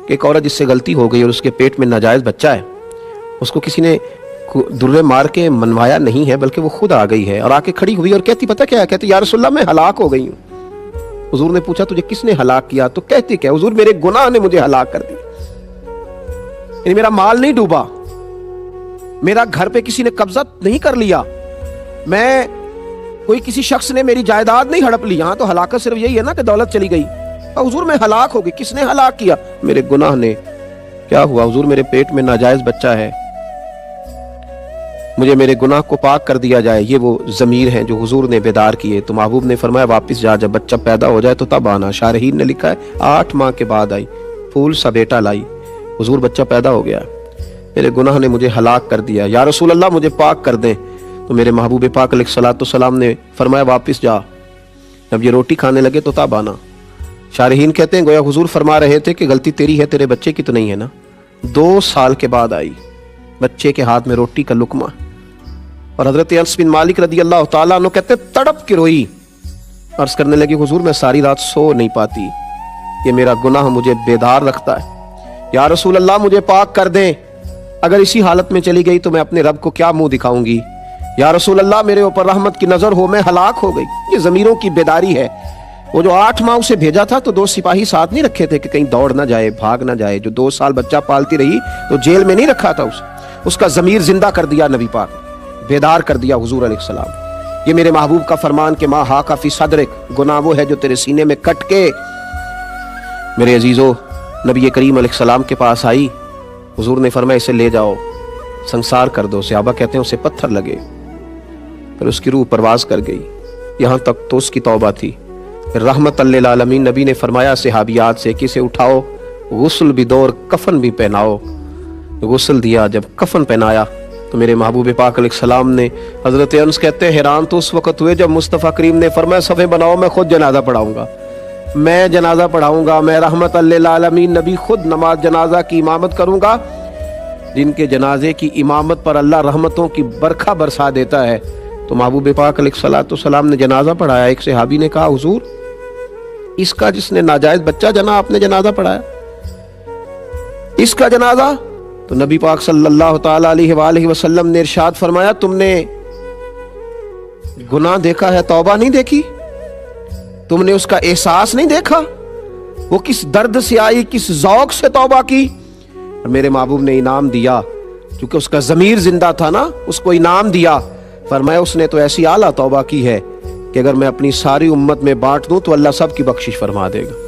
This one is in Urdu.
کہ ایک عورت جس سے غلطی ہو گئی اور اس کے پیٹ میں ناجائز بچہ ہے، اس کو کسی نے درے مار کے منوایا نہیں ہے بلکہ وہ خود آ گئی ہے اور آ کے کھڑی ہوئی اور کہتی پتہ کیا ہے، کہتی یا رسول اللہ میں ہلاک ہو گئی ہوں۔ حضور نے پوچھا تجھے کس نے ہلاک کیا؟ تو کہتی کیا؟ حضور میرے گناہ نے مجھے ہلاک کر دیا، یعنی میرا مال نہیں ڈوبا، میرا گھر پہ کسی نے قبضہ نہیں کر لیا، میں کوئی کسی شخص نے میری جائیداد نہیں ہڑپ لی۔ یہاں تو ہلاکت صرف یہی ہے نا کہ دولت چلی گئی۔ حضور میں ہلاک ہو گئی، کس نے ہلاک کیا؟ میرے گناہ نے۔ کیا ہوا؟ حضور میرے پیٹ میں ناجائز بچہ ہے، مجھے میرے گناہ کو پاک کر دیا جائے۔ یہ وہ ضمیر ہیں جو حضور نے بیدار کیے۔ تو محبوب نے فرمایا واپس جا، جب بچہ پیدا ہو جائے تو تب آنا۔ شارحین نے لکھا ہے 8 ماہ کے بعد آئی، پھول سا بیٹا لائی۔ حضور بچہ پیدا ہو گیا، میرے گناہ نے مجھے ہلاک کر دیا، یا رسول اللہ مجھے پاک کر دیں۔ تو میرے محبوب پاک علیہ الصلوۃ والسلام نے فرمایا واپس جا، جب یہ روٹی کھانے لگے تو تب آنا۔ شارحین کہتے ہیں گویا حضور فرما رہے تھے کہ غلطی تیری ہے، تیرے بچے کی تو نہیں ہے نا۔ 2 سال کے بعد آئی، بچے کے ہاتھ میں روٹی کا لقمہ، اور حضرت انس بن مالک رضی اللہ تعالیٰ عنہ کہتے تڑپ کے روئی، عرض کرنے لگی حضور میں ساری رات سو نہیں پاتی، یہ میرا گناہ مجھے بیدار رکھتا ہے، یا رسول اللہ مجھے پاک کر دیں، اگر اسی حالت میں چلی گئی تو میں اپنے رب کو کیا منہ دکھاؤں گی، یا رسول اللہ میرے اوپر رحمت کی نظر ہو، میں ہلاک ہو گئی۔ یہ ضمیروں کی بیداری ہے۔ وہ جو 8 ماہ اسے بھیجا تھا تو 2 سپاہی ساتھ نہیں رکھے تھے کہ کہیں دوڑ نہ جائے، بھاگ نہ جائے۔ جو 2 سال بچہ پالتی رہی تو جیل میں نہیں رکھا تھا اسے، اس کا ضمیر زندہ کر دیا نبی پاک، بیدار کر دیا حضور علیہ السلام۔ یہ میرے محبوب کا فرمان کہ ما حاک فی صدرک، گناہ وہ ہے جو تیرے سینے میں کٹ کے۔ میرے عزیزو، نبی کریم علیہ السلام کے پاس آئی، حضور نے فرمایا اسے لے جاؤ، سنسار کر دو۔ صحابہ کہتے ہیں اسے پتھر لگے، پھر اس کی روح پرواز کر گئی۔ یہاں تک تو اس کی توبہ تھی۔ پھر رحمت للعالمین نبی نے فرمایا صحابیات سے کہ اسے اٹھاؤ، غسل بھی دو اور کفن بھی پہناؤ۔ غسل دیا، جب کفن پہنایا تو میرے محبوب پاک علیہ السلام نے، حضرت انس کہتے ہیں حیران تو اس وقت ہوئے جب مصطفیٰ کریم نے فرمایا صفیں بناؤ، میں خود جنازہ پڑھاؤں گا، میں جنازہ پڑھاؤں گا، میں رحمت للعالمین نبی خود نماز جنازہ کی امامت کروں گا۔ جن کے جنازے کی امامت پر اللہ رحمتوں کی برکھا برسا دیتا ہے، تو محبوب پاک علیہ الصلوۃ والسلام نے جنازہ پڑھایا۔ ایک صحابی نے کہا حضور اس کا جس نے ناجائز بچہ جنا آپ نے جنازہ پڑھایا، اس کا جنازہ؟ تو نبی پاک صلی اللہ تعالی علیہ وآلہ وسلم نے ارشاد فرمایا تم نے گناہ دیکھا ہے، توبہ نہیں دیکھی؟ تم نے اس کا احساس نہیں دیکھا؟ وہ کس درد سے آئی، کس ذوق سے توبہ کی؟ اور میرے محبوب نے انعام دیا، چونکہ اس کا ضمیر زندہ تھا نا، اس کو انعام دیا۔ فرمایا اس نے تو ایسی اعلیٰ توبہ کی ہے کہ اگر میں اپنی ساری امت میں بانٹ دوں تو اللہ سب کی بخشش فرما دے گا۔